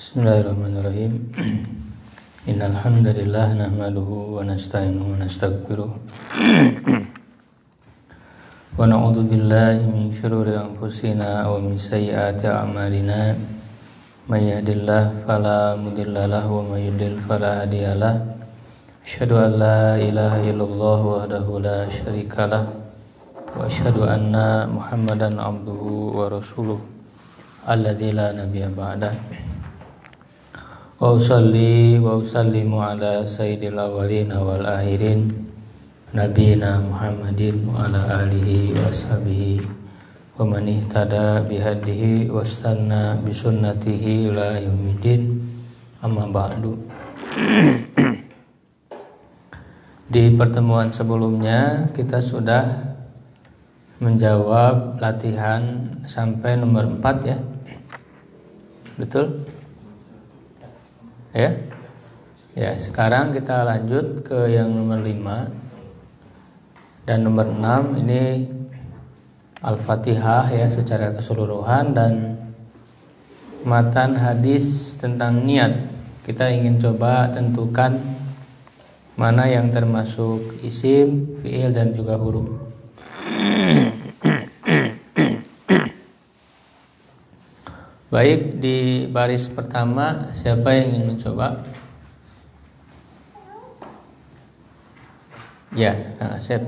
Bismillahirrahmanirrahim. Innal hamdalillah nahmaduhu wa nasta'inuhu wa nastaghfiruh. Wa na'udzu billahi min shururi anfusina wa min sayyiati a'malina. May yahdihillahu fala mudilla lahu wa may yudlil fala hadiyalah. Asyhadu an la ilaha illallah wahdahu la syarikalah wa asyhadu anna Muhammadan abduhu wa rasuluh alladzi la nabiyya ba'dah. Wa usalli wa usallimu ala sayyidil awwalin wal akhirin nabiyina Muhammadin wa ala alihi wa sahbihi wa man ihtada bihadihi wastanna bisunnatihi ila yaumiddin. Amma ba'du. Di pertemuan sebelumnya kita sudah menjawab latihan sampai nomor 4 ya. Betul? Ya, sekarang kita lanjut ke yang nomor 5 dan nomor 6. Ini Al-Fatihah ya secara keseluruhan dan matan hadis tentang niat. Kita ingin coba tentukan mana yang termasuk isim, fi'il dan juga huruf. Baik, di baris pertama siapa yang ingin mencoba? Ya, Asep.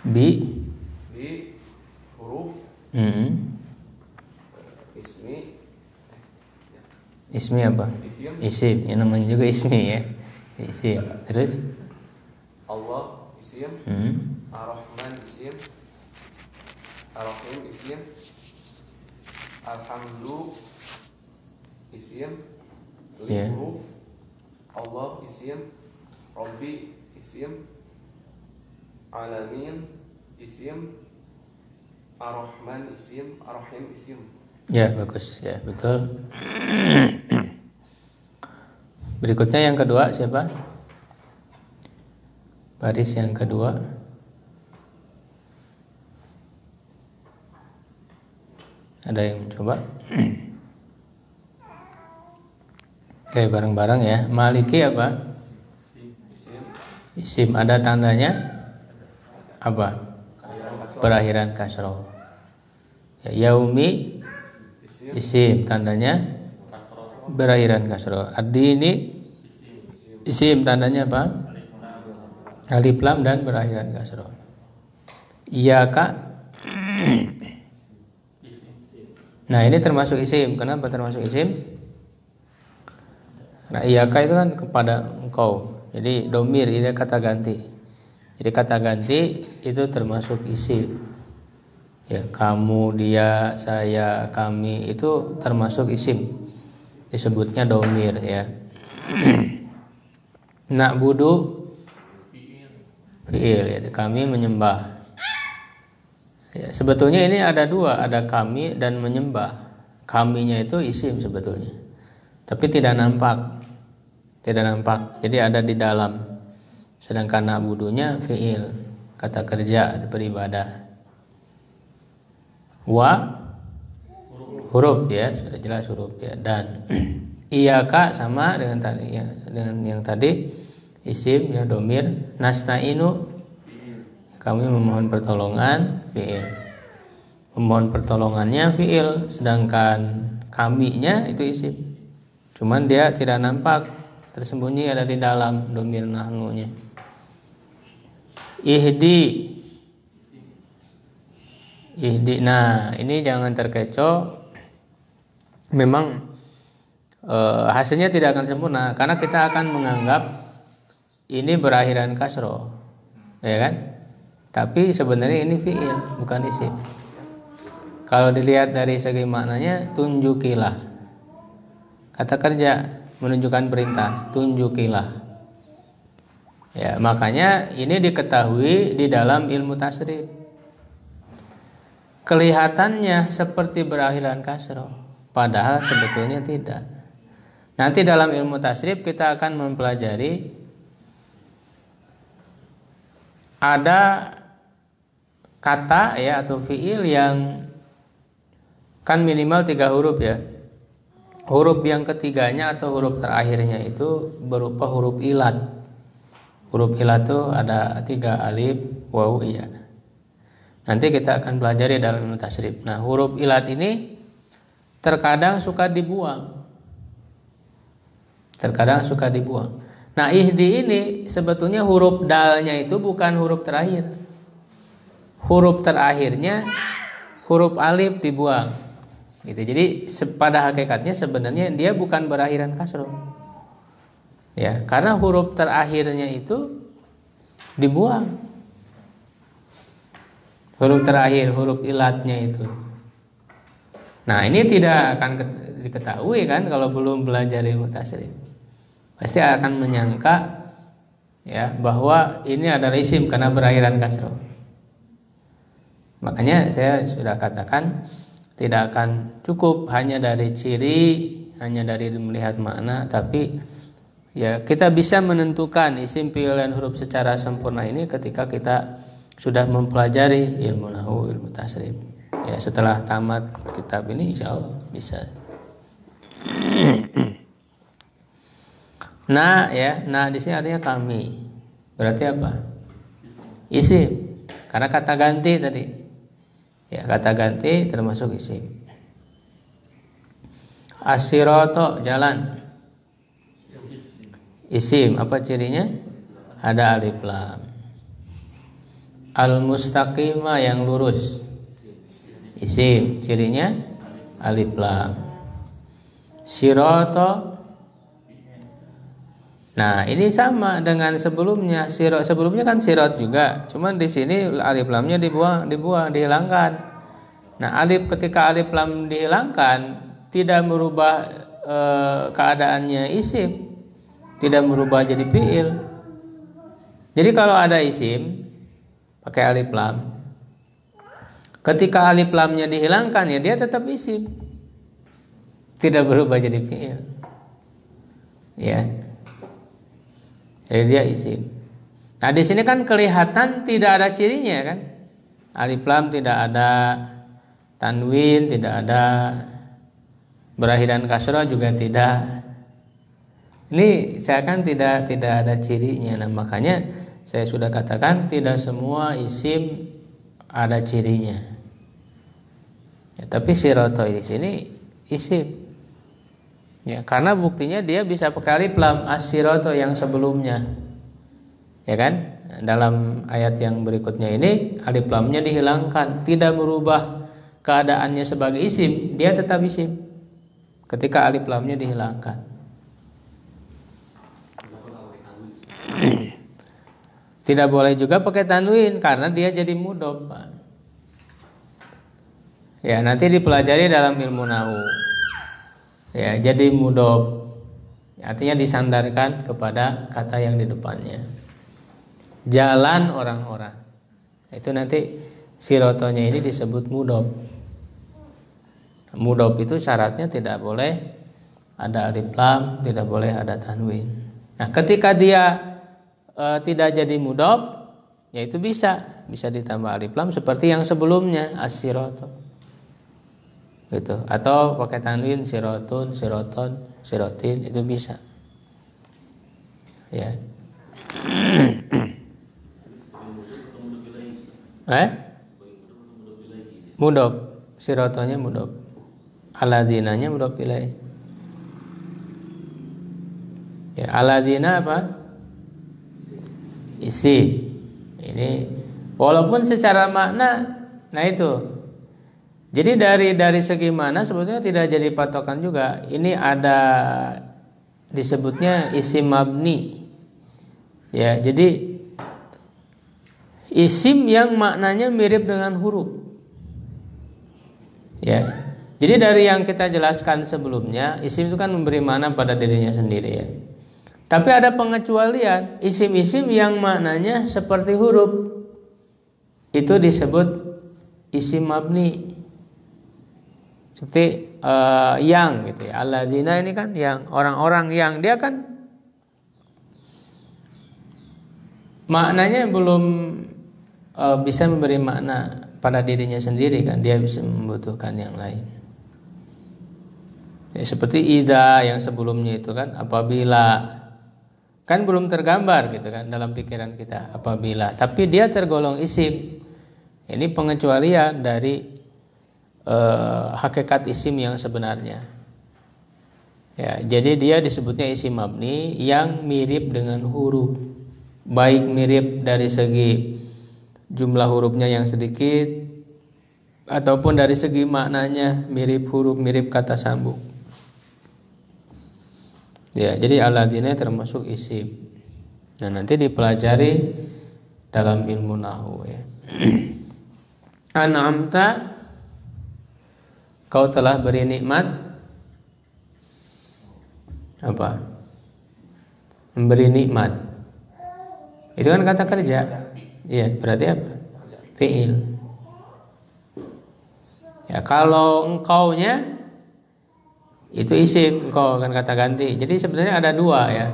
Bi huruf ismi apa? Isim. Ya namanya juga ismi ya. Isim. Terus Allah isim, Ar-Rahman isim, Ar-Rahim isim, Alhamdu isim, huruf, Allah isim, Rabbi isim, Alamin isim, Ar-Rahman isim, Ar-Rahim isim. Ya, bagus ya, betul. Berikutnya yang kedua siapa? Baris yang kedua. Ada yang mencoba? Oke, bareng-bareng ya. Maliki apa? Isim. Ada tandanya? Apa? Berakhiran kasroh. Ya, yaumi isim. Tandanya berakhiran kasroh. Ad-dini isim. Tandanya apa? Alif lam dan berakhiran kasroh. Iyaka. Nah, ini termasuk isim. Kenapa termasuk isim? Nah, iyaka itu kan kepada engkau. Jadi domir ini kata ganti. Jadi kata ganti itu termasuk isim. Ya, kamu, dia, saya, kami itu termasuk isim. Disebutnya domir ya. Na'budu fi'il ya, kami menyembah. Ya, sebetulnya ini ada dua, ada kami dan menyembah. Kaminya itu isim sebetulnya, tapi tidak nampak. Jadi ada di dalam. Sedangkan na'budunya fi'il, kata kerja, beribadah. Wa huruf ya, sudah jelas huruf ya. Dan iyaka sama dengan tadi ya, dengan yang tadi. Isim ya, domir. Nasta'inu, kami memohon pertolongan, fi'il. Memohon pertolongannya fi'il, sedangkan kaminya itu isim. Cuman dia tidak nampak, tersembunyi ada di dalam domir nahnunya. Ihdi. Nah, ini jangan terkecoh. Memang hasilnya tidak akan sempurna karena kita akan menganggap ini berakhiran kasroh, ya kan? Tapi sebenarnya ini fi'il, bukan isim. Kalau dilihat dari segi maknanya, tunjukilah. Kata kerja menunjukkan perintah, tunjukilah. Ya, makanya ini diketahui di dalam ilmu tasrif. Kelihatannya seperti berakhiran kasroh, padahal sebetulnya tidak. Nanti dalam ilmu tasrif kita akan mempelajari ada kata ya atau fiil yang kan minimal 3 huruf ya. Huruf yang ketiganya atau huruf terakhirnya itu berupa huruf ilat. Huruf ilat itu ada 3, alif, waw, iya. Nanti kita akan pelajari dalam ilmu tasrif. Nah, huruf ilat ini terkadang suka dibuang. Terkadang suka dibuang. Nah, ihdi ini sebetulnya huruf dalnya itu bukan huruf terakhir. Huruf terakhirnya huruf alif dibuang. Gitu. Jadi pada hakikatnya sebenarnya dia bukan berakhiran kasroh. Ya, karena huruf terakhirnya itu dibuang. Huruf terakhir, huruf ilatnya itu. Nah, ini tidak akan diketahui kan kalau belum belajar ilmu tasrif. Pasti akan menyangka ya bahwa ini adalah isim karena berakhiran kasroh. Makanya saya sudah katakan tidak akan cukup hanya dari ciri, hanya dari melihat makna, tapi ya kita bisa menentukan isim, fi'il dan huruf secara sempurna ini ketika kita sudah mempelajari ilmu nahwu, ilmu tasrif. Ya, setelah tamat kitab ini insyaallah bisa. Nah, ya, nah di sini artinya kami. Berarti apa? Isim. Karena kata ganti tadi. Ya, kata ganti termasuk isim. As-sirata, jalan. Isim, apa cirinya? Ada alif lam. Al-mustaqima, yang lurus. Isim, cirinya alif lam. Sirata. Nah, ini sama dengan sebelumnya. Sebelumnya kan sirat juga, cuman di sini alif lamnya dibuang, dihilangkan. Nah, ketika alif lam dihilangkan tidak merubah keadaannya isim, tidak merubah jadi fiil. Jadi kalau ada isim pakai alif lam, ketika alif lamnya dihilangkan ya dia tetap isim, tidak berubah jadi fiil. Ya. Jadi dia isim. Nah, di sini kan kelihatan tidak ada cirinya kan? Alif lam tidak ada, tanwin tidak ada, berakhiran kasrah juga tidak. Ini saya kan tidak ada cirinya. Nah, makanya saya sudah katakan tidak semua isim ada cirinya. Ya, tapi sirata di sini isim. Ya, karena buktinya dia bisa pakai alif lam as-sirata yang sebelumnya. Ya kan? Dalam ayat yang berikutnya ini alif lamnya dihilangkan, tidak merubah keadaannya sebagai isim, dia tetap isim ketika alif lamnya dihilangkan. Tidak boleh juga pakai tanwin karena dia jadi mudhof. Ya, nanti dipelajari dalam ilmu nahwu. Ya, jadi mudhof artinya disandarkan kepada kata yang di depannya. Jalan orang-orang. Itu nanti sirotonya ini disebut mudhof. Mudhof itu syaratnya tidak boleh ada alif lam, tidak boleh ada tanwin. Nah, ketika dia tidak jadi mudhof, yaitu bisa ditambah alif lam seperti yang sebelumnya as-sirata. Gitu. Atau pakai tanwin sirotun, siroton, sirotin, itu bisa. Ya. Mudhof, sirotonya mudhof, aladzinanya mudhof ilaih. Ya, aladina apa? Isi. Ini walaupun secara makna, nah itu. Jadi dari segi mana sebetulnya tidak jadi patokan juga. Ini ada disebutnya isim mabni. Ya, jadi isim yang maknanya mirip dengan huruf. Ya. Jadi dari yang kita jelaskan sebelumnya, isim itu kan memberi makna pada dirinya sendiri ya. Tapi ada pengecualian, isim-isim yang maknanya seperti huruf. Itu disebut isim mabni. Seperti yang gitu ya. Alladzina ini kan yang, orang-orang yang, dia kan maknanya belum bisa memberi makna pada dirinya sendiri kan, dia bisa membutuhkan yang lain. Ya, seperti idza yang sebelumnya itu kan, apabila, kan belum tergambar gitu kan dalam pikiran kita apabila, tapi dia tergolong isim. Ini pengecualian dari hakikat isim yang sebenarnya. Ya, jadi dia disebutnya isim mabni yang mirip dengan huruf, baik mirip dari segi jumlah hurufnya yang sedikit ataupun dari segi maknanya mirip huruf, mirip kata sambung. Ya, jadi alladzina termasuk isim. Nah, nanti dipelajari dalam ilmu nahwu ya. An'amta, kau telah beri nikmat. Apa? Memberi nikmat. Itu kan kata kerja. Iya, berarti apa? Fi'il. Ya, kalau engkaunya itu isim, engkau kan kata ganti. Jadi sebenarnya ada dua ya.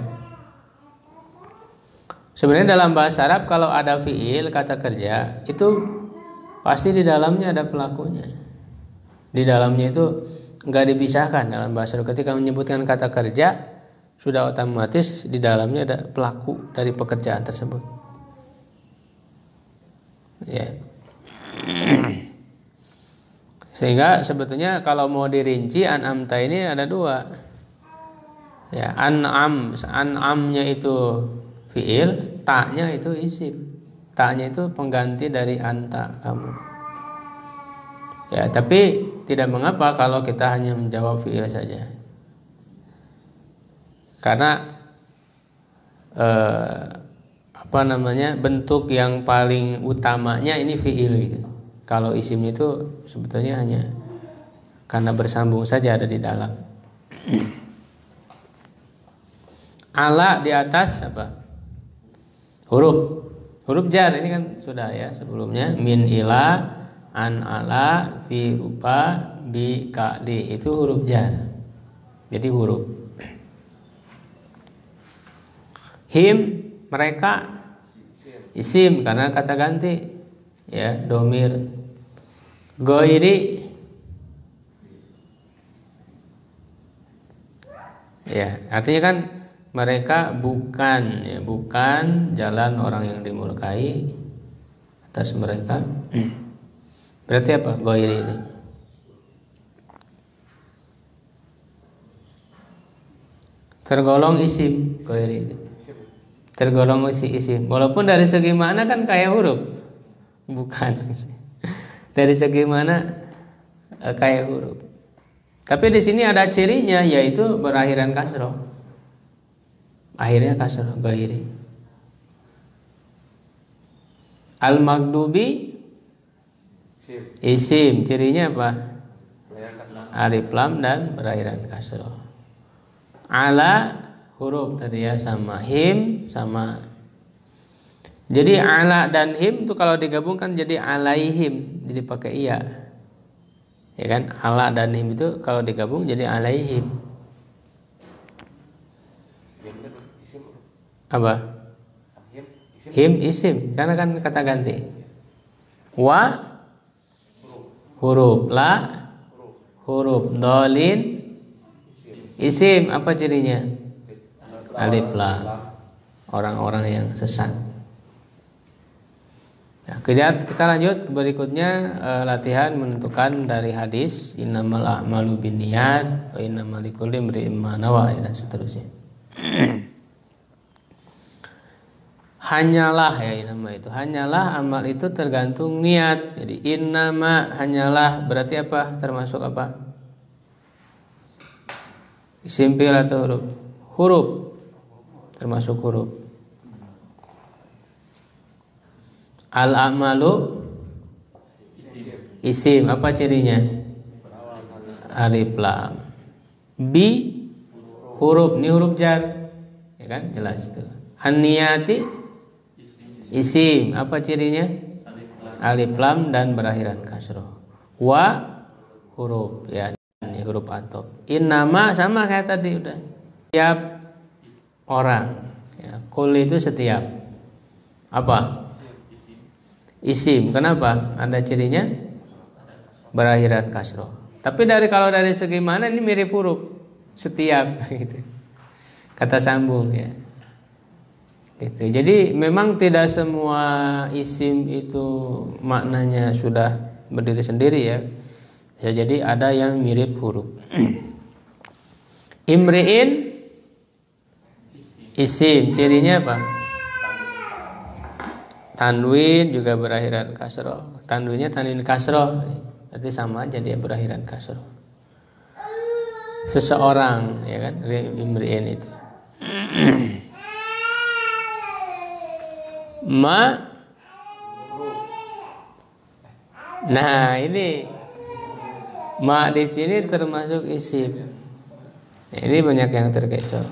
Sebenarnya dalam bahasa Arab kalau ada fi'il kata kerja itu pasti di dalamnya ada pelakunya. Di dalamnya itu enggak dipisahkan dalam bahasa Arab. Ketika menyebutkan kata kerja sudah otomatis di dalamnya ada pelaku dari pekerjaan tersebut. Ya. Sehingga sebetulnya kalau mau dirinci an'amta ini ada dua. Ya, an'amnya itu fi'il, ta'nya itu isim. Ta'nya itu pengganti dari anta kamu. Ya, tapi tidak mengapa kalau kita hanya menjawab fi'il saja. Karena bentuk yang paling utamanya ini fi'il gitu. Kalau isim itu sebetulnya hanya karena bersambung saja ada di dalam. Ala di atas apa? Huruf jar ini kan sudah ya sebelumnya. Min ila, an ala, fi rupa, bi ka'di, itu huruf jar. Jadi huruf. Him, mereka, isim karena kata ganti ya, domir. Goiri, ya artinya kan mereka bukan ya, bukan jalan orang yang dimurkai atas mereka. Berarti apa goiri ini? Tergolong isim goiri itu. Tergolong isim. Walaupun dari segi mana kan kayak huruf. Bukan. Dari segi mana kayak huruf. Tapi di sini ada cirinya yaitu berakhiran kasroh. Akhirnya kasroh ghairi. Al-Maghdubi isim, cirinya apa? Alif lam dan berakhiran kasroh. Ala huruf tadi ya, sama him sama. Jadi ala dan him itu kalau digabungkan jadi alaihim, jadi pakai iya. Ya kan? Ala dan him itu kalau digabung jadi alaihim. Apa? Him isim, karena kan kata ganti. Wa huruf, la huruf, dolin isim, apa cirinya? Alif lam. Orang-orang yang sesat. Nah, kita lanjut ke berikutnya, latihan menentukan dari hadis innamal a'malu binniyat wa innamal likulli imri'in ma nawa dan seterusnya. Hanyalah ya innama itu. Hanyalah amal itu tergantung niat. Jadi innama hanyalah berarti apa? Termasuk apa? Isim fi'il atau huruf? Huruf. Termasuk huruf. Al-amalu isim, apa cirinya? Alif lam. Bi huruf, ini huruf jar. Ya kan? Jelas itu. An-niyati isim, apa cirinya? Alif lam dan berakhiran kasroh. Wa huruf, ya ini huruf atop. Innama sama kayak tadi udah. Setiap orang. Ya, kul itu setiap. Apa? isim. Kenapa? Ada cirinya berakhiran kasroh. Tapi kalau dari segi mana ini mirip huruf setiap gitu. Kata sambung ya. Gitu. Jadi memang tidak semua isim itu maknanya sudah berdiri sendiri ya. Ya jadi ada yang mirip huruf. Imri'in isim, cirinya apa? Tanwin juga berakhiran kasroh. Tanwinnya tanwin kasroh, berarti sama aja dia berakhiran kasroh. Seseorang, ya kan? Imri'in itu. Ma. Nah ini ma di sini termasuk isim. Ini banyak yang terkecoh.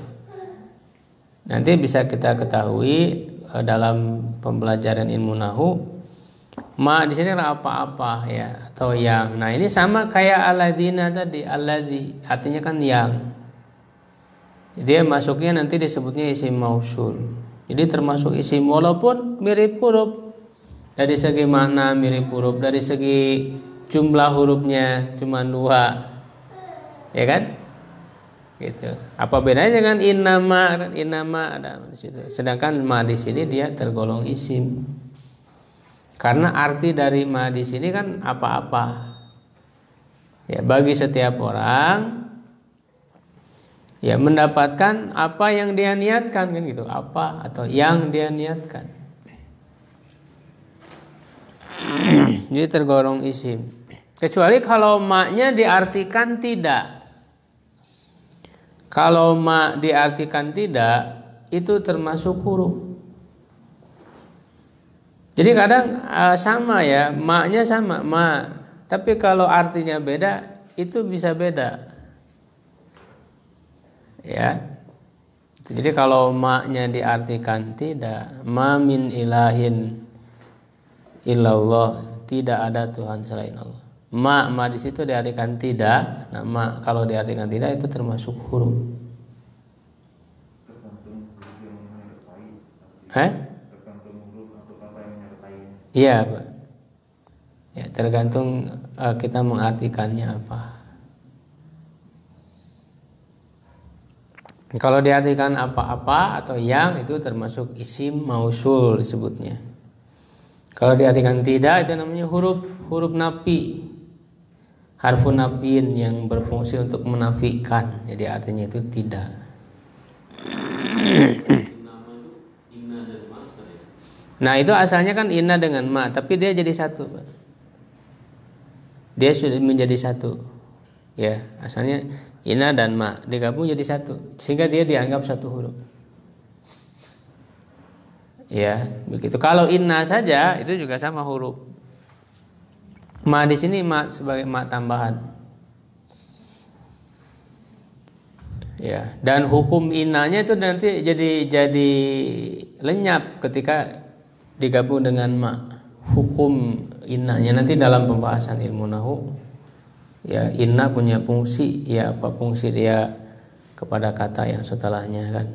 Nanti bisa kita ketahui dalam pembelajaran ilmu nahu, ma di sini apa-apa ya atau yang. Nah ini sama kayak alladzina tadi, alladzi artinya kan yang. Dia masuknya nanti disebutnya isim mausul. Jadi termasuk isim walaupun mirip huruf. Dari segi makna mirip huruf, dari segi jumlah hurufnya cuma 2. Ya kan? Gitu. Apa bedanya dengan innama? Innama ada di situ. Sedangkan ma di sini dia tergolong isim. Karena arti dari ma di sini kan apa-apa. Ya, bagi setiap orang ya mendapatkan apa yang dia niatkan kan gitu. Apa atau yang dia niatkan. Jadi tergolong isim. Kecuali kalau ma-nya diartikan tidak. Kalau ma diartikan tidak, itu termasuk huruf. Jadi kadang sama ya, ma-nya sama, ma. Tapi kalau artinya beda, itu bisa beda. Ya. Jadi kalau ma-nya diartikan tidak, ma min ilahin illallah, tidak ada Tuhan selain Allah. Ma di situ diartikan tidak. Nah, ma kalau diartikan tidak itu termasuk huruf. Tergantung huruf atau kata yang menyertainya. Iya, Pak. Ya, tergantung kita mengartikannya apa. Kalau diartikan apa-apa atau yang itu termasuk isim mausul disebutnya. Kalau diartikan tidak itu namanya huruf nafi. Harfun nafiin yang berfungsi untuk menafikan. Jadi artinya itu tidak. Nah itu asalnya kan inna dengan ma, tapi dia jadi satu. Dia sudah menjadi satu. Ya, asalnya inna dan ma digabung jadi satu, sehingga dia dianggap satu huruf. Ya, begitu. Kalau inna saja itu juga sama huruf. Ma di sini ma sebagai ma tambahan. Ya, dan hukum innanya itu nanti jadi lenyap ketika digabung dengan ma. Hukum innanya nanti dalam pembahasan ilmu nahu. Ya, inna punya fungsi, ya apa fungsi dia kepada kata yang setelahnya kan.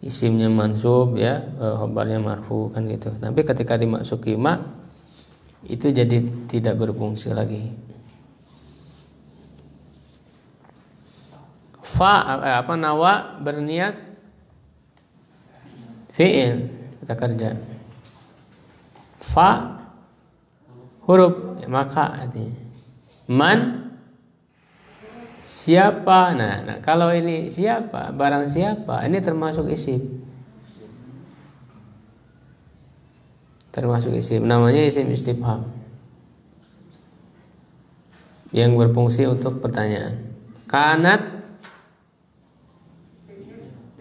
Isimnya mansub ya, khabarnya marfu kan gitu. Tapi ketika dimasuki ma itu jadi tidak berfungsi lagi. Nawa berniat fi'il kita kerja. Fa huruf ya, maka artinya. Man siapa. Nah kalau ini siapa, barang siapa, ini termasuk isim. Termasuk isim, namanya isim istifham yang berfungsi untuk pertanyaan. Kanat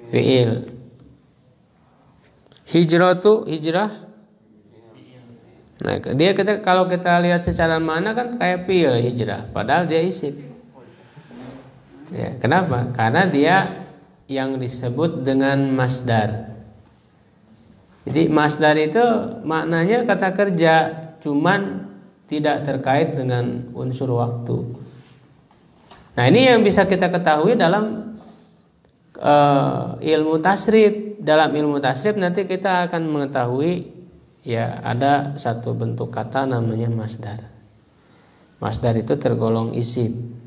fi'il. Hijratu hijrah. Nah, dia kalau kita lihat secara makna kan kayak fi'il hijrah, padahal dia isim. Ya, kenapa? Karena dia yang disebut dengan masdar. Jadi masdar itu maknanya kata kerja, cuman tidak terkait dengan unsur waktu. Nah ini yang bisa kita ketahui dalam ilmu tasrif. Dalam ilmu tasrif nanti kita akan mengetahui ya ada satu bentuk kata namanya masdar. Masdar itu tergolong isim.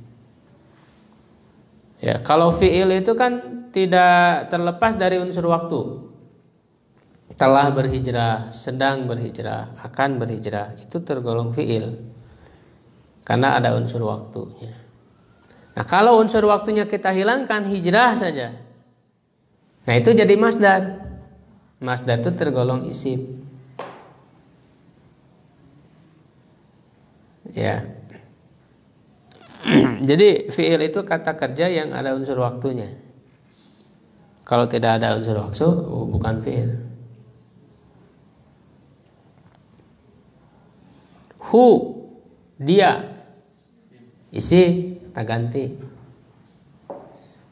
Ya, kalau fiil itu kan tidak terlepas dari unsur waktu. Telah berhijrah, sedang berhijrah, akan berhijrah, itu tergolong fiil. Karena ada unsur waktunya. Nah, kalau unsur waktunya kita hilangkan, hijrah saja. Nah, itu jadi masdar. Masdar itu tergolong isim. Ya. Jadi fiil itu kata kerja yang ada unsur waktunya. Kalau tidak ada unsur waktu, bukan fiil. Hu, dia, isi, kata ganti.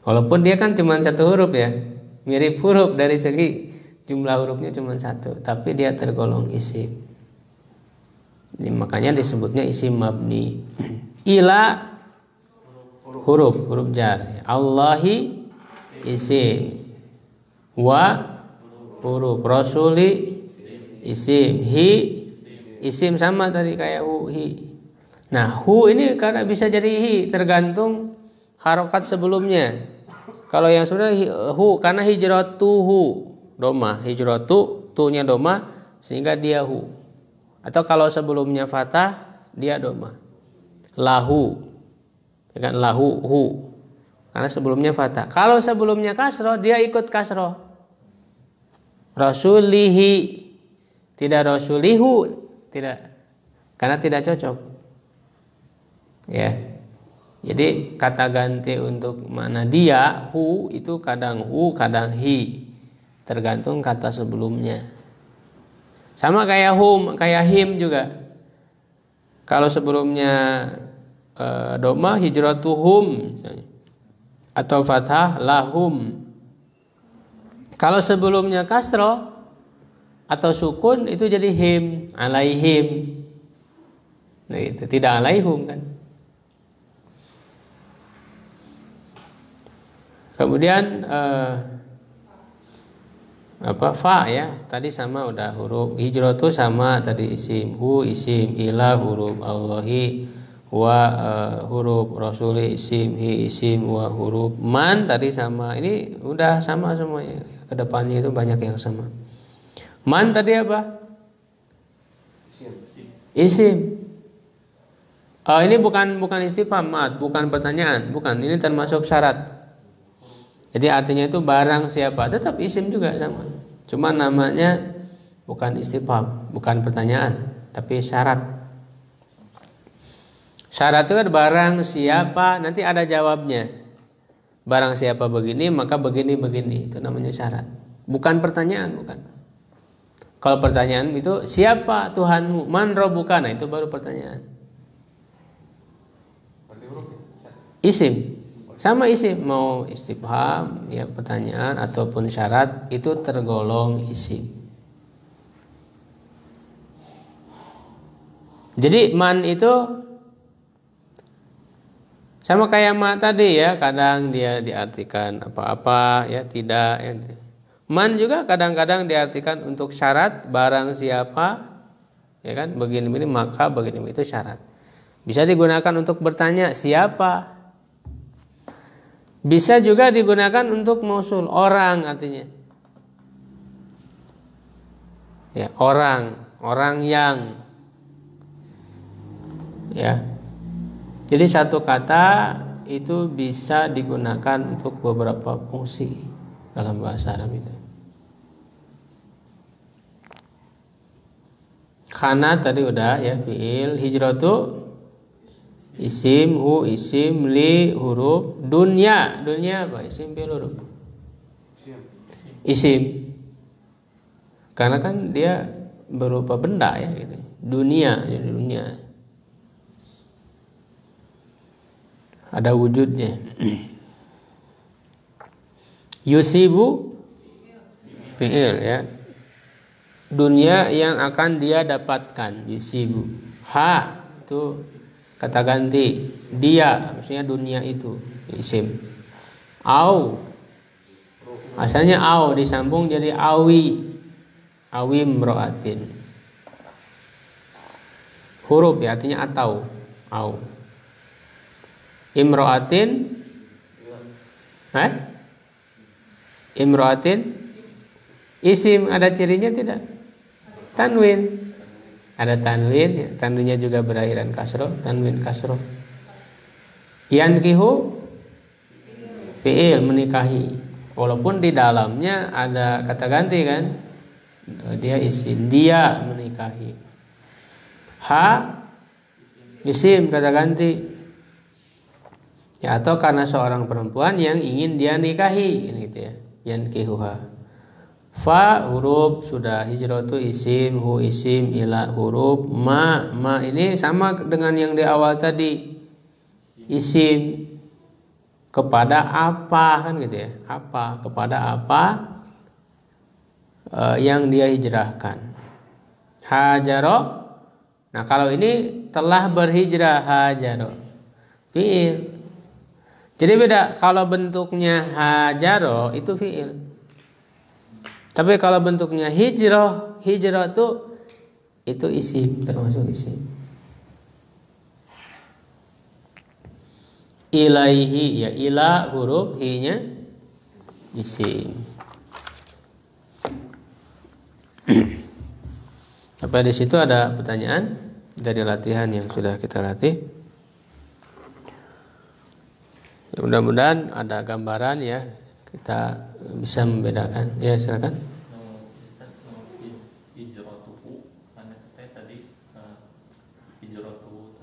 Walaupun dia kan cuma satu huruf ya, mirip huruf dari segi jumlah hurufnya cuma satu, tapi dia tergolong isim. Ini makanya disebutnya isim mabni. Ila huruf jar. Allahi isim. Wa huruf. Rasuli isim. Hi isim sama tadi kayak hu hi. Nah, hu ini karena bisa jadi hi tergantung harokat sebelumnya. Kalau yang sebenarnya hu karena hijratuhu doma, hijratu tu-nya doma sehingga dia hu. Atau kalau sebelumnya fathah dia doma. Lahu. Ya kan lahu hu. Karena sebelumnya fathah. Kalau sebelumnya kasroh dia ikut kasroh. Rasulihi tidak rasulihu, tidak. Karena tidak cocok. Ya. Jadi kata ganti untuk mana dia hu itu kadang hu, kadang hi. Tergantung kata sebelumnya. Sama kayak hum, kayak him juga. Kalau sebelumnya doma hijratuhum misalnya. Atau fathah lahum. Kalau sebelumnya kasroh atau sukun itu jadi him, alaihim. Nah itu tidak alaihum kan. Kemudian fa ya tadi sama udah huruf hijratu sama tadi isim hu isim ila huruf Allahi wa huruf rasuli isim hi isim wa huruf man tadi sama ini udah sama semuanya kedepannya itu banyak yang sama. Man tadi apa? Isim. Ini bukan istifham, bukan pertanyaan, bukan, ini termasuk syarat. Jadi artinya itu barang siapa, tetap isim juga sama. Cuma namanya bukan istifham, bukan pertanyaan, tapi syarat. Syarat itu kan barang siapa, nanti ada jawabnya. Barang siapa begini, maka begini. Itu namanya syarat. Bukan pertanyaan, bukan. Kalau pertanyaan itu siapa Tuhanmu, man rabbuka, nah itu baru pertanyaan. Isim. Sama isim, mau istifham, ya pertanyaan ataupun syarat itu tergolong isim. Jadi man itu sama kayak ma tadi ya, kadang dia diartikan apa-apa ya tidak ya. Man juga kadang-kadang diartikan untuk syarat barang siapa ya kan begini maka begini itu syarat. Bisa digunakan untuk bertanya siapa. Bisa juga digunakan untuk mausul orang artinya. Ya, orang yang. Ya. Jadi satu kata itu bisa digunakan untuk beberapa fungsi dalam bahasa Arab itu. Kana tadi udah ya fiil, hijratu isim, hu isim, li huruf, dunya apa? Isim fi'il huruf. Isim. Karena kan dia berupa benda ya gitu. Dunia, jadi dunia. Ada wujudnya. Yusibu fi'il ya. Dunia yang akan dia dapatkan, yusibu. Ha itu kata ganti dia maksudnya dunia itu isim. Au asalnya au disambung jadi awi mroatin huruf ya, artinya atau au. Imro'atin Imro'atin isim ada cirinya tidak? Tanwin. Ada tanwin ya. Tanwinnya juga berakhiran kasroh, tanwin kasroh. Yankihu fi'il menikahi. Walaupun di dalamnya ada kata ganti kan. Dia isim, dia menikahi. Ha isim kata ganti. Ya, atau karena seorang perempuan yang ingin dia nikahi gitu ya. Yankihuha. Fa huruf sudah, hijratu isim, hu isim, ila huruf, ma ini sama dengan yang di awal tadi. Isim kepada apa kan gitu ya. Apa kepada apa yang dia hijrahkan. Hajaro. Nah, kalau ini telah berhijrah hajaro. Fi'il. Jadi beda, kalau bentuknya hajaro itu fi'il. Tapi kalau bentuknya hijrah itu isim, termasuk isim. Ilaihi ya, ila huruf hi-nya isim. Apa di situ ada pertanyaan dari latihan yang sudah kita latih? Mudah-mudahan ada gambaran ya, kita bisa membedakan. Ya, silakan. Hijratuhu, karena saya tadi hijratuhu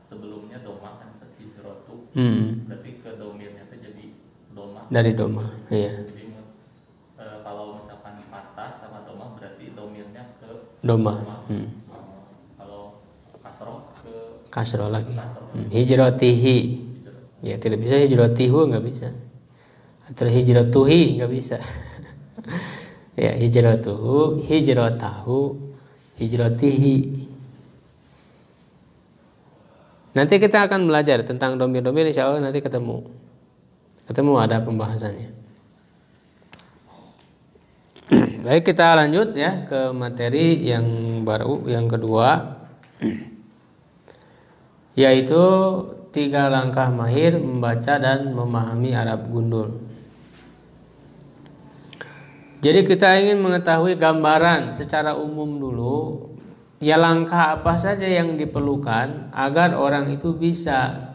sebelumnya doma kan hijratu. Berarti ke domirnya itu jadi doma. Dari doma, iya. Jadi kalau misalkan patah sama doma berarti domirnya ke Doma. Kalau kasroh ke Kasroh lagi. kasroh. Hijratihi. Ya, tidak bisa hijratihu, nggak bisa. Atau hijratuhi, nggak bisa. Ya, hijratuhu, hijratahu, hijratihi. Nanti kita akan belajar tentang domir-domir, insya Allah nanti ketemu ada pembahasannya. Baik, kita lanjut ya ke materi yang baru, yang kedua, yaitu 3 langkah mahir membaca dan memahami Arab gundul. Jadi kita ingin mengetahui gambaran secara umum dulu, ya langkah apa saja yang diperlukan agar orang itu bisa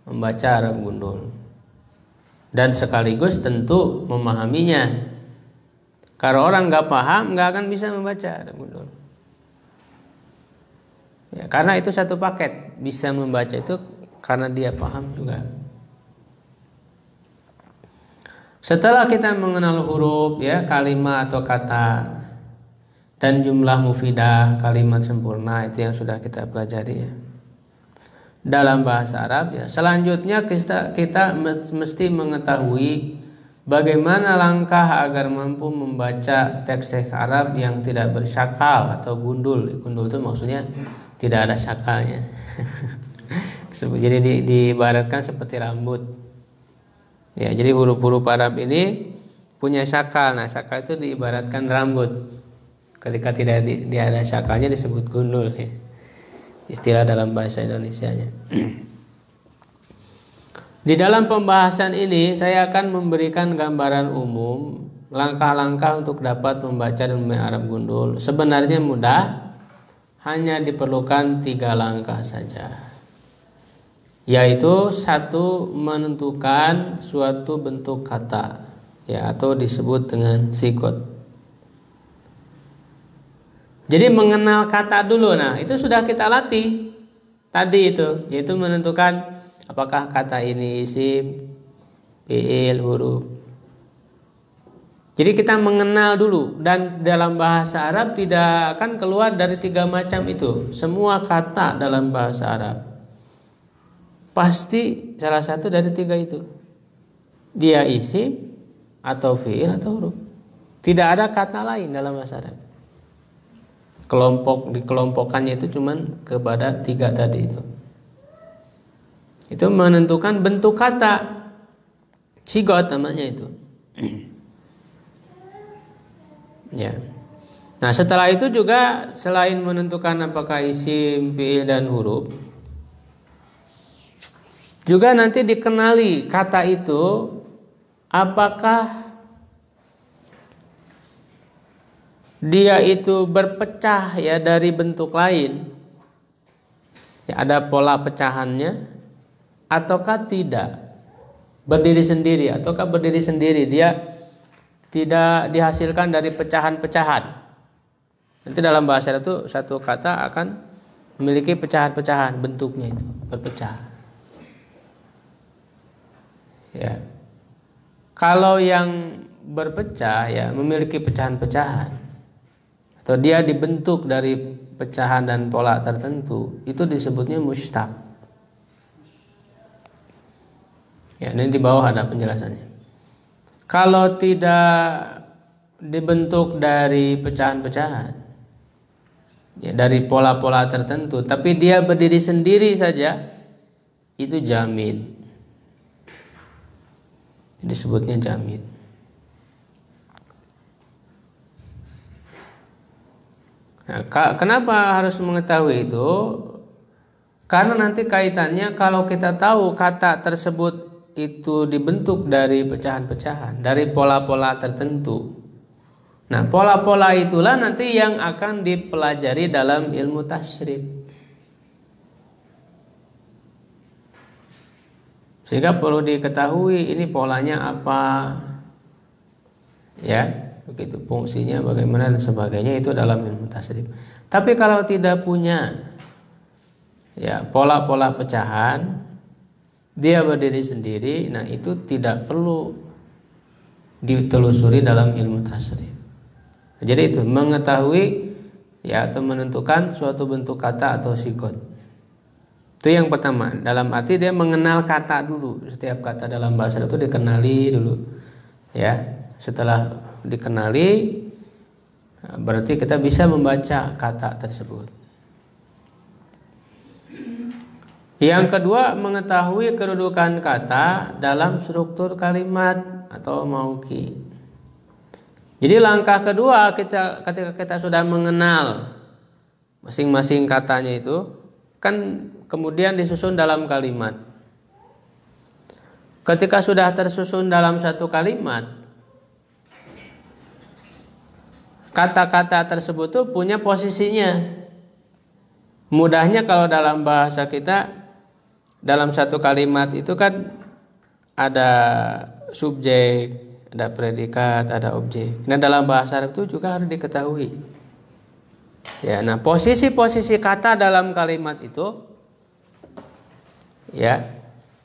membaca Arab gundul. Dan sekaligus tentu memahaminya. Kalau orang nggak paham, nggak akan bisa membaca Arab gundul. Ya, karena itu satu paket, bisa membaca itu karena dia paham juga. Setelah kita mengenal huruf ya, kalimat atau kata dan jumlah mufidah, kalimat sempurna, itu yang sudah kita pelajari ya. Dalam bahasa Arab ya. Selanjutnya kita mesti mengetahui bagaimana langkah agar mampu membaca teks-teks Arab yang tidak bersyakal atau gundul. Gundul itu maksudnya tidak ada syakalnya. Jadi diibaratkan seperti rambut. Ya, jadi huruf-huruf Arab ini punya syakal. Nah, syakal itu diibaratkan rambut. Ketika tidak ada syakalnya disebut gundul ya. Istilah dalam bahasa Indonesianya. Di dalam pembahasan ini saya akan memberikan gambaran umum langkah-langkah untuk dapat membaca dan memahami Arab gundul. Sebenarnya mudah, hanya diperlukan 3 langkah saja. Yaitu 1, menentukan suatu bentuk kata ya, atau disebut dengan sigot. Jadi mengenal kata dulu. Nah, itu sudah kita latih tadi itu, yaitu menentukan apakah kata ini isim, fi'il, huruf. Jadi kita mengenal dulu, dan dalam bahasa Arab tidak akan keluar dari 3 macam itu. Semua kata dalam bahasa Arab pasti salah satu dari 3 itu. Dia isim atau fi'il atau huruf. Tidak ada kata lain dalam bahasa Arab. Dikelompokkannya itu cuman kepada 3 tadi itu. Itu menentukan bentuk kata. Sigot namanya itu. Ya. Nah, setelah itu juga selain menentukan apakah isim, fi'il dan huruf, juga nanti dikenali kata itu apakah dia itu berpecah ya dari bentuk lain. Ya, ada pola pecahannya ataukah tidak. Berdiri sendiri ataukah berdiri sendiri, dia tidak dihasilkan dari pecahan-pecahan. Nanti dalam bahasa Arab itu satu kata akan memiliki pecahan-pecahan, bentuknya itu berpecah. Ya. Kalau yang berpecah ya memiliki pecahan-pecahan atau dia dibentuk dari pecahan dan pola tertentu, itu disebutnya mushtaq. Ya, ini di bawah ada penjelasannya. Kalau tidak dibentuk dari pecahan-pecahan, ya, dari pola-pola tertentu, tapi dia berdiri sendiri saja, itu jamid. Disebutnya jamid. Nah, kenapa harus mengetahui itu? Karena nanti kaitannya kalau kita tahu kata tersebut itu dibentuk dari pecahan-pecahan, dari pola-pola tertentu. Nah, pola-pola itulah nanti yang akan dipelajari dalam ilmu tasyrif. Sehingga perlu diketahui ini polanya apa, ya, begitu, fungsinya bagaimana dan sebagainya, itu dalam ilmu tasyrif. Tapi kalau tidak punya ya pola-pola pecahan, dia berdiri sendiri, nah itu tidak perlu ditelusuri dalam ilmu tasyrif. Jadi itu mengetahui ya atau menentukan suatu bentuk kata atau sigot. Itu yang pertama, dalam arti dia mengenal kata dulu. Setiap kata dalam bahasa itu dikenali dulu. Ya, setelah dikenali berarti kita bisa membaca kata tersebut. Yang kedua, mengetahui kedudukan kata dalam struktur kalimat atau mauqi. Jadi langkah kedua ketika kita sudah mengenal masing-masing katanya itu, kan kemudian disusun dalam kalimat. Ketika sudah tersusun dalam satu kalimat, kata-kata tersebut tuh punya posisinya. Mudahnya kalau dalam bahasa kita, dalam satu kalimat itu kan ada subjek, ada predikat, ada objek. Nah, dalam bahasa Arab itu juga harus diketahui. Ya, nah posisi-posisi kata dalam kalimat itu, ya,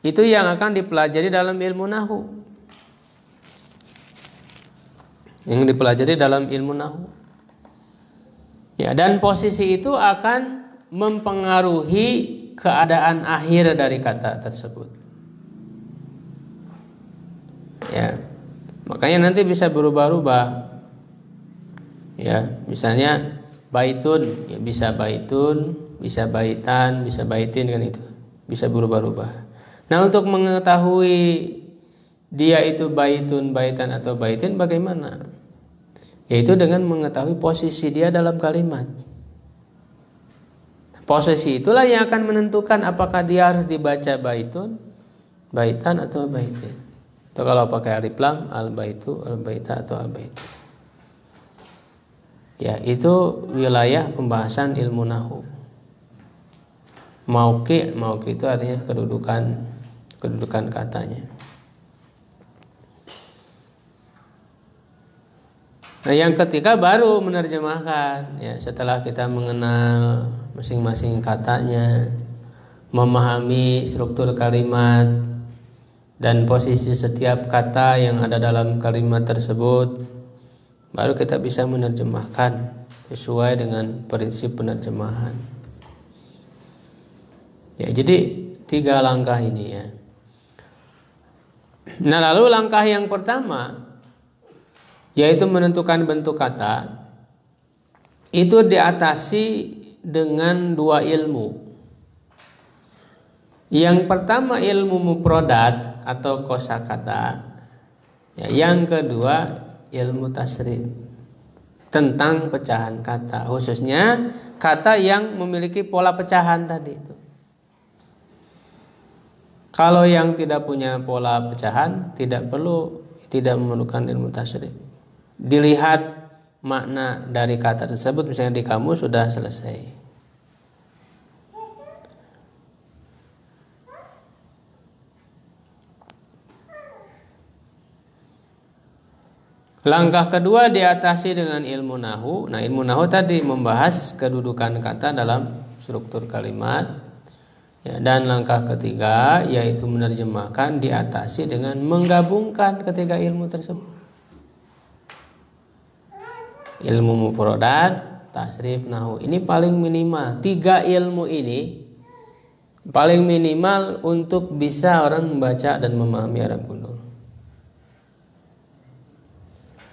itu yang akan dipelajari dalam ilmu nahwu. Yang dipelajari dalam ilmu nahwu. Ya, dan posisi itu akan mempengaruhi keadaan akhir dari kata tersebut. Ya, makanya nanti bisa berubah-ubah. Ya, misalnya baitun, ya bisa baitun, bisa baitan, bisa baitin, kan itu bisa berubah-ubah. Nah, untuk mengetahui dia itu baitun, baitan atau baitin bagaimana? Yaitu dengan mengetahui posisi dia dalam kalimat. Posisi itulah yang akan menentukan apakah dia harus dibaca baitun, baitan atau baitin. Atau kalau pakai alif lam, al baitu, al baita atau al bait. Ya, itu wilayah pembahasan ilmu nahwu. Mauqi itu artinya kedudukan katanya. Nah, yang ketiga baru menerjemahkan. Ya, setelah kita mengenal masing-masing katanya, memahami struktur kalimat dan posisi setiap kata yang ada dalam kalimat tersebut, baru kita bisa menerjemahkan sesuai dengan prinsip penerjemahan. Ya, jadi 3 langkah ini ya. Nah, lalu langkah yang pertama yaitu menentukan bentuk kata, itu diatasi dengan 2 ilmu. Yang pertama ilmu mufradat atau kosakata, ya, yang kedua ilmu tasrif. tentang pecahan kata, khususnya kata yang memiliki pola pecahan tadi itu. Kalau yang tidak punya pola pecahan tidak memerlukan ilmu tasrif. Dilihat makna dari kata tersebut, misalnya di kamus sudah selesai. Langkah kedua diatasi dengan ilmu nahu. Nah, ilmu nahu tadi membahas kedudukan kata dalam struktur kalimat. Ya, dan langkah ketiga yaitu menerjemahkan, diatasi dengan menggabungkan ketiga ilmu tersebut. Ilmu mufradat, tasrif, nahu. Ini paling minimal. 3 ilmu ini paling minimal untuk bisa orang membaca dan memahami Arab kuno.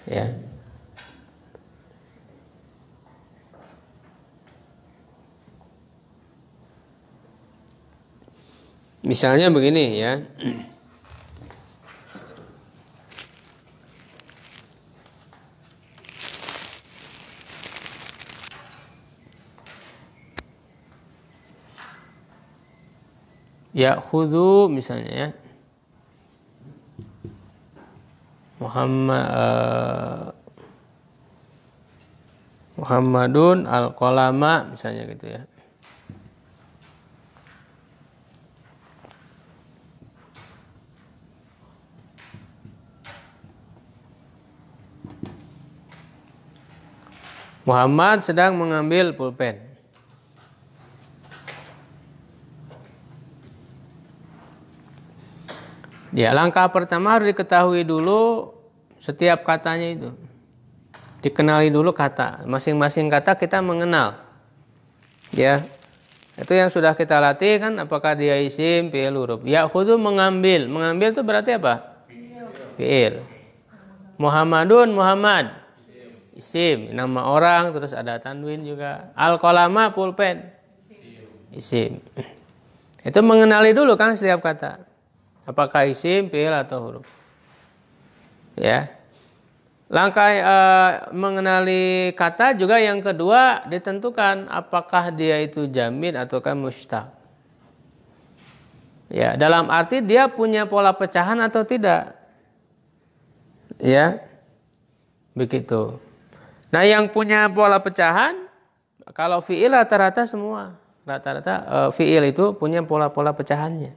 Ya. Misalnya begini ya. Ya khudu misalnya ya. Muhammadun al-qalama misalnya gitu ya. Muhammad sedang mengambil pulpen. Ya, langkah pertama harus diketahui dulu setiap katanya itu. Dikenali dulu kata. Masing-masing kata kita mengenal. Ya. Itu yang sudah kita latih kan, apakah dia isim, fi'il, huruf. Ya khudu mengambil. Mengambil itu berarti apa? Fi'il. Muhammadun, Muhammad. Isim, nama orang, terus ada tanwin juga. Al-qalama, pulpen. Isim. Itu mengenali dulu kan setiap kata. Apakah isim, fi'il atau huruf. Ya. Langkah mengenali kata juga yang kedua ditentukan apakah dia itu jamid ataukah mustaq. Ya, dalam arti dia punya pola pecahan atau tidak. Ya. Begitu. Nah, yang punya pola pecahan kalau fi'il rata-rata semua. Rata-rata fi'il itu punya pola-pola pecahannya.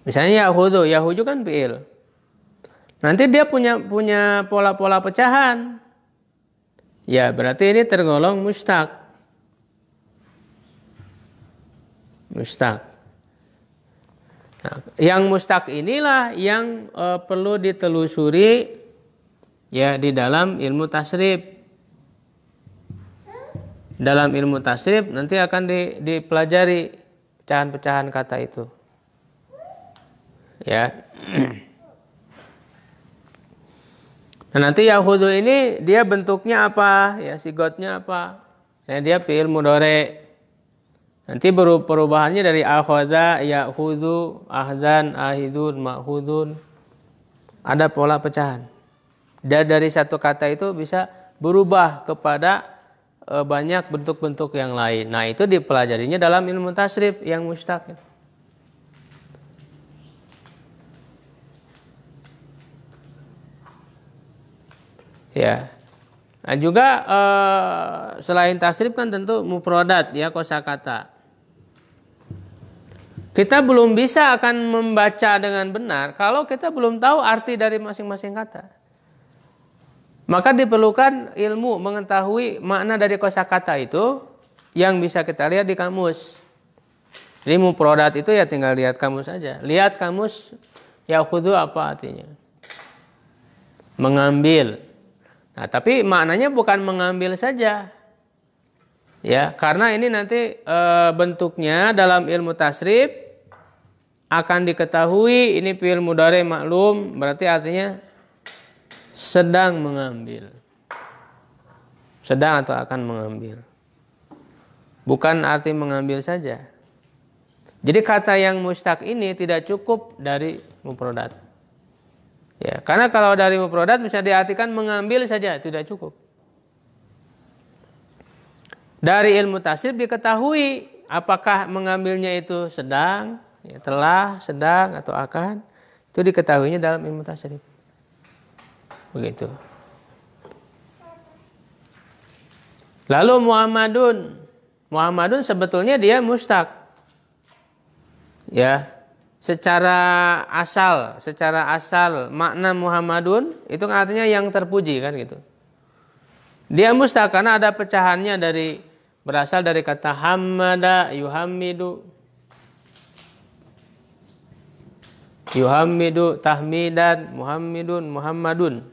Misalnya Yahudu kan fi'il. Nanti dia punya pola-pola pecahan. Ya, berarti ini tergolong mustaq. Mustaq. Nah, yang mustaq inilah yang perlu ditelusuri ya di dalam ilmu tasrif. Dalam ilmu tasrif nanti akan dipelajari pecahan-pecahan kata itu. Ya. Nah, nanti Yahudu ini dia bentuknya apa? Ya, sigotnya apa? Dia fi'il mudhari. Nanti perubahannya dari akhadha, ya'khudhu, ahdan, ahidun, ma'khudun. Ada pola pecahan. Dan dari satu kata itu bisa berubah kepada banyak bentuk-bentuk yang lain. Nah, itu dipelajarinya dalam ilmu tasrif yang mustaq. Ya. Nah, juga selain tasrif kan tentu mufradat ya, kosakata. Kita belum bisa akan membaca dengan benar kalau kita belum tahu arti dari masing-masing kata. Maka diperlukan ilmu mengetahui makna dari kosakata itu yang bisa kita lihat di kamus. Jadi mufradat itu ya tinggal lihat kamus saja. Lihat kamus yakhudhu apa artinya? Mengambil. Nah, tapi maknanya bukan mengambil saja. Ya, karena ini nanti bentuknya dalam ilmu tasrif akan diketahui ini fi'il mudhari maklum, berarti artinya sedang mengambil. Sedang atau akan mengambil. Bukan arti mengambil saja. Jadi kata yang mustaq ini tidak cukup dari mufradat. Ya, karena kalau dari mufradat bisa diartikan mengambil saja, tidak cukup. Dari ilmu tasrif diketahui apakah mengambilnya itu sedang, ya, telah, sedang atau akan. Itu diketahuinya dalam ilmu tasrif. Begitu. Lalu Muhammadun sebetulnya dia mustaq. Ya. Secara asal makna Muhammadun itu artinya yang terpuji kan gitu. Dia mustaq karena ada pecahannya berasal dari kata hamada yuhammidu. Yuhammidu tahmidan, Muhammadun.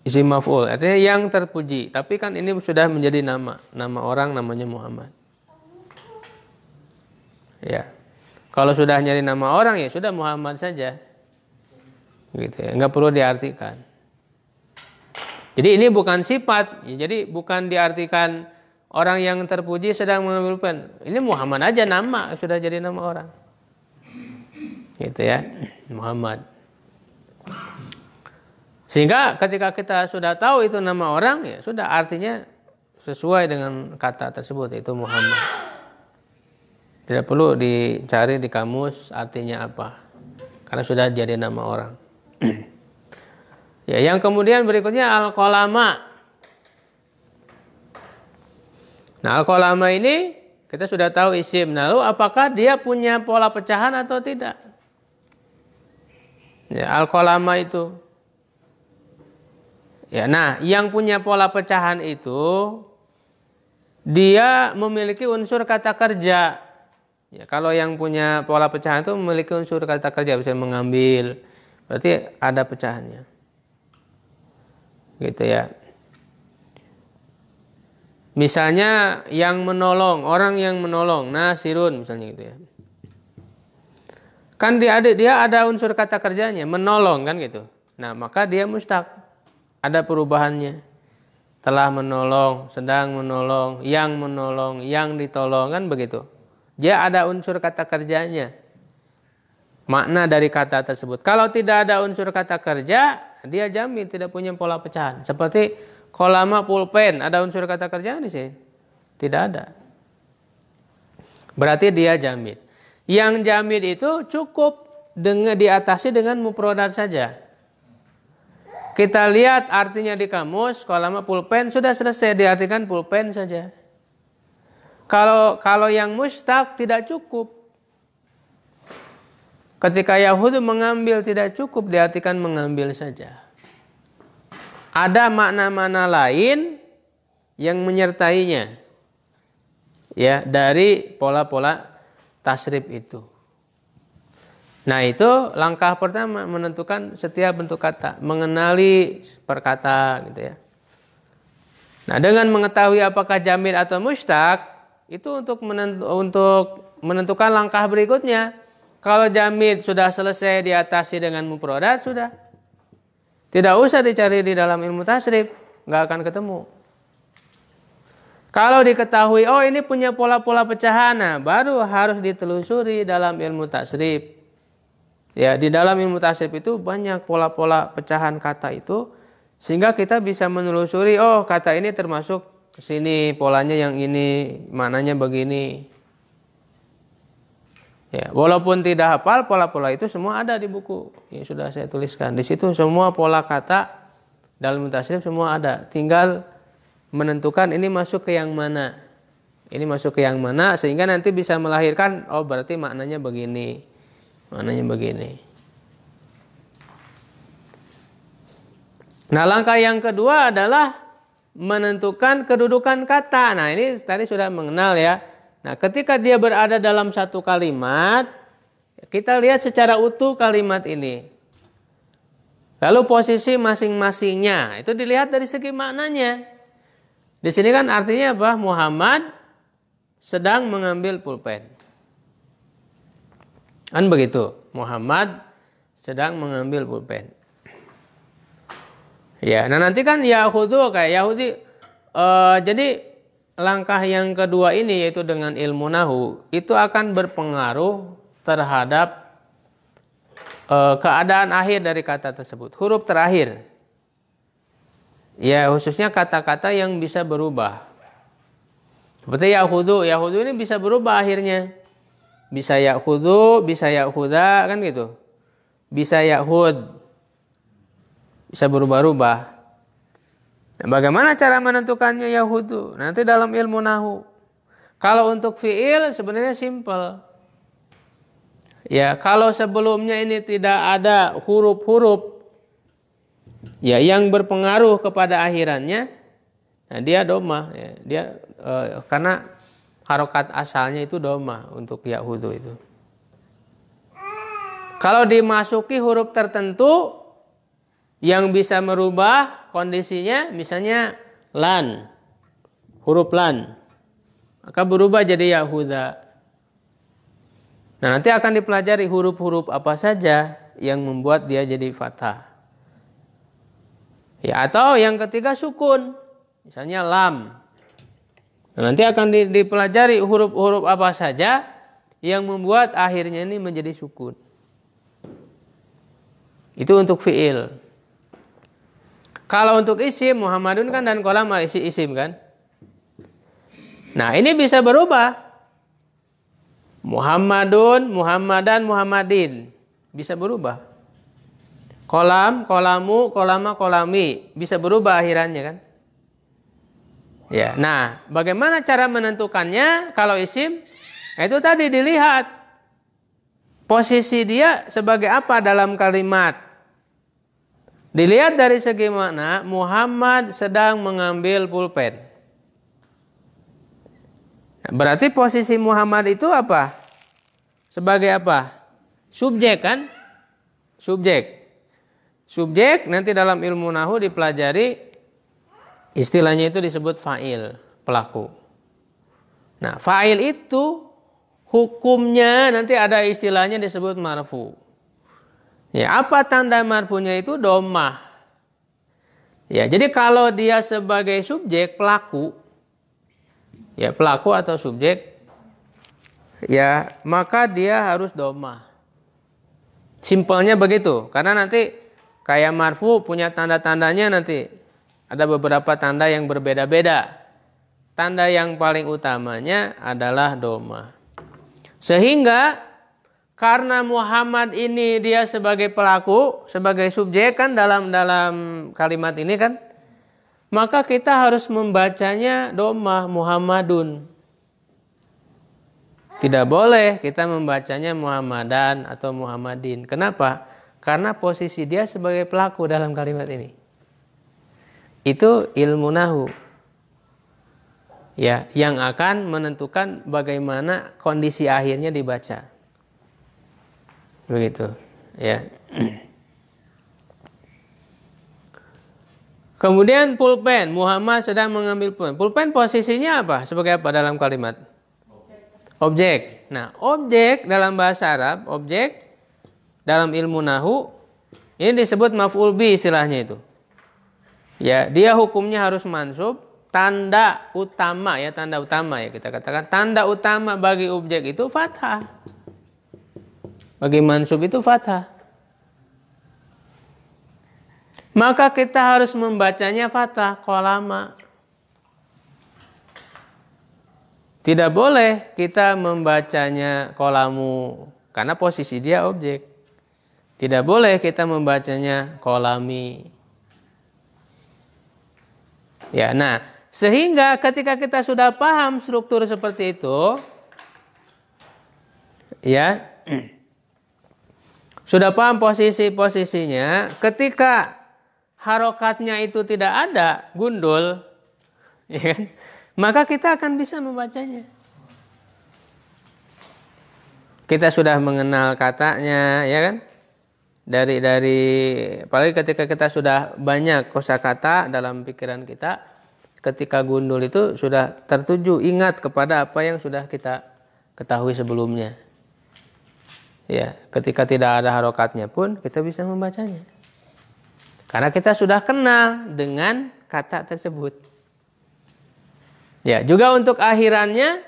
Isim maf'ul, artinya yang terpuji. Tapi kan ini sudah menjadi nama orang namanya Muhammad. Ya. Kalau sudah nyari nama orang ya sudah Muhammad saja. Gitu ya, enggak perlu diartikan. Jadi ini bukan sifat, ya, jadi bukan diartikan orang yang terpuji sedang mengambil pen. Ini Muhammad aja nama, sudah jadi nama orang. Gitu ya, Muhammad. Sehingga ketika kita sudah tahu itu nama orang, ya sudah artinya sesuai dengan kata tersebut, yaitu Muhammad. Tidak perlu dicari di kamus artinya apa, karena sudah jadi nama orang. Ya, yang kemudian berikutnya al-qalama. Nah, al-qalama ini kita sudah tahu isim. Lalu apakah dia punya pola pecahan atau tidak? Ya, al-qalama itu. Ya, nah, yang punya pola pecahan itu dia memiliki unsur kata kerja. Ya, kalau yang punya pola pecahan itu memiliki unsur kata kerja, bisa mengambil, berarti ada pecahannya. Gitu ya. Misalnya yang menolong, orang yang menolong, nasirun misalnya gitu ya. Kan dia ada unsur kata kerjanya, menolong kan gitu. Nah, maka dia mustaq. Ada perubahannya. Telah menolong, sedang menolong, yang ditolong kan begitu. Dia ada unsur kata kerjanya. Makna dari kata tersebut. Kalau tidak ada unsur kata kerja, dia jamin tidak punya pola pecahan. Seperti kolama pulpen, ada unsur kata kerja di sini? Tidak ada. Berarti dia jamin. Yang jamin itu cukup diatasi dengan mufradat saja. Kita lihat artinya di kamus, kolama pulpen sudah selesai, diartikan pulpen saja. Kalau yang mustaq tidak cukup. Ketika Yahudi mengambil tidak cukup, diartikan mengambil saja. Ada makna-makna lain yang menyertainya. Ya, dari pola-pola tasrif itu. Nah, itu langkah pertama menentukan setiap bentuk kata, mengenali perkata gitu ya. Nah, dengan mengetahui apakah jamid atau mustaq, itu untuk menentukan langkah berikutnya. Kalau jamid sudah selesai diatasi dengan mufradat, sudah. Tidak usah dicari di dalam ilmu tasrif, nggak akan ketemu. Kalau diketahui, oh ini punya pola-pola pecahan, nah, baru harus ditelusuri dalam ilmu tasrif. Ya, di dalam ilmu tasrif itu banyak pola-pola pecahan kata itu, sehingga kita bisa menelusuri, oh kata ini termasuk kesini, polanya yang ini, maknanya begini. Ya, walaupun tidak hafal, pola-pola itu semua ada di buku yang sudah saya tuliskan. Di situ semua pola kata dalam tasrif semua ada. Tinggal menentukan ini masuk ke yang mana. Ini masuk ke yang mana sehingga nanti bisa melahirkan, oh berarti maknanya begini. Maknanya begini. Nah, langkah yang kedua adalah menentukan kedudukan kata. Nah, ini tadi sudah mengenal ya. Nah, ketika dia berada dalam satu kalimat, kita lihat secara utuh kalimat ini. Lalu posisi masing-masingnya, itu dilihat dari segi maknanya. Di sini kan artinya apa? Muhammad sedang mengambil pulpen. Kan begitu. Muhammad sedang mengambil pulpen. Ya, nah nanti kan Yahudu kayak Yahudi. Jadi langkah yang kedua ini yaitu dengan ilmu nahu itu akan berpengaruh terhadap keadaan akhir dari kata tersebut, huruf terakhir. Ya, khususnya kata-kata yang bisa berubah. Seperti yahudu, yahudu ini bisa berubah akhirnya. Bisa yahudu, bisa yahuda, kan gitu. Bisa yahud. Bisa berubah-ubah. Nah, bagaimana cara menentukannya yahudu? Nanti dalam ilmu nahu. Kalau untuk fiil sebenarnya simple. Ya, kalau sebelumnya ini tidak ada huruf-huruf ya yang berpengaruh kepada akhirannya, nah dia doma, ya. Dia karena harokat asalnya itu doma untuk yahudu itu. Kalau dimasuki huruf tertentu yang bisa merubah kondisinya, misalnya lan, huruf lan, maka berubah jadi yahuda. Nah, nanti akan dipelajari huruf-huruf apa saja yang membuat dia jadi fathah. Ya, atau yang ketiga sukun. Misalnya lam. Nah, nanti akan dipelajari huruf-huruf apa saja yang membuat akhirnya ini menjadi sukun. Itu untuk fiil. Kalau untuk isim, Muhammadun kan dan kolam isim kan. Nah, ini bisa berubah. Muhammadun, Muhammadan, Muhammadin bisa berubah. Kolam, kolamu, kolama, kolami bisa berubah akhirannya kan? Ya, nah, bagaimana cara menentukannya kalau isim? Itu tadi dilihat posisi dia sebagai apa dalam kalimat. Dilihat dari segi makna, Muhammad sedang mengambil pulpen. Berarti posisi Muhammad itu apa? Sebagai apa? Subjek kan? Subjek. Subjek nanti dalam ilmu nahu dipelajari istilahnya itu disebut fa'il, pelaku. Nah, fa'il itu hukumnya nanti ada istilahnya disebut marfu. Ya, apa tanda marfunya itu domah. Ya, jadi kalau dia sebagai subjek pelaku, ya pelaku atau subjek, ya maka dia harus domah. Simpelnya begitu, karena nanti kayak marfu punya tanda-tandanya nanti. Ada beberapa tanda yang berbeda-beda. Tanda yang paling utamanya adalah domah. Sehingga karena Muhammad ini dia sebagai pelaku, sebagai subjek kan dalam kalimat ini kan, maka kita harus membacanya domah Muhammadun. Tidak boleh kita membacanya Muhammadan atau Muhammadin. Kenapa? Karena posisi dia sebagai pelaku dalam kalimat ini. Itu ilmu nahu. Ya, yang akan menentukan bagaimana kondisi akhirnya dibaca. Begitu, ya. Kemudian pulpen, Muhammad sedang mengambil pulpen. Pulpen posisinya apa? Sebagai apa dalam kalimat? Objek. Nah, objek dalam bahasa Arab, objek dalam ilmu nahu ini disebut maf'ul bi istilahnya itu. Ya, dia hukumnya harus mansub, tanda utama ya, tanda utama ya kita katakan tanda utama bagi objek itu fathah. Bagi mansub itu fathah. Maka kita harus membacanya fathah, kolama. Tidak boleh kita membacanya kolamu, karena posisi dia objek. Tidak boleh kita membacanya kolami. Ya, nah, sehingga ketika kita sudah paham struktur seperti itu, ya, sudah paham posisi-posisinya, ketika harokatnya itu tidak ada, gundul, ya kan? Maka kita akan bisa membacanya. Kita sudah mengenal katanya, ya kan? Dari apalagi ketika kita sudah banyak kosakata dalam pikiran kita, ketika gundul itu sudah tertuju ingat kepada apa yang sudah kita ketahui sebelumnya. Ya, ketika tidak ada harokatnya pun kita bisa membacanya. Karena kita sudah kenal dengan kata tersebut. Ya, juga untuk akhirannya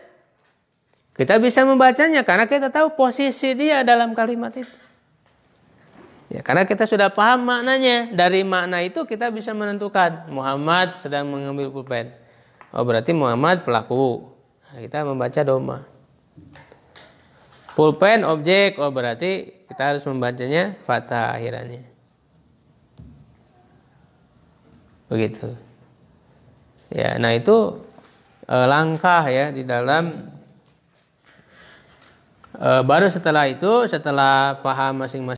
kita bisa membacanya karena kita tahu posisi dia dalam kalimat itu. Ya, karena kita sudah paham maknanya. Dari makna itu kita bisa menentukan Muhammad sedang mengambil pulpen. Oh, berarti Muhammad pelaku. Nah, kita membaca doma. Pulpen objek. Oh, berarti kita harus membacanya fathah akhirannya. Begitu. Ya, nah itu langkah ya di dalam baru setelah itu, setelah paham masing-masing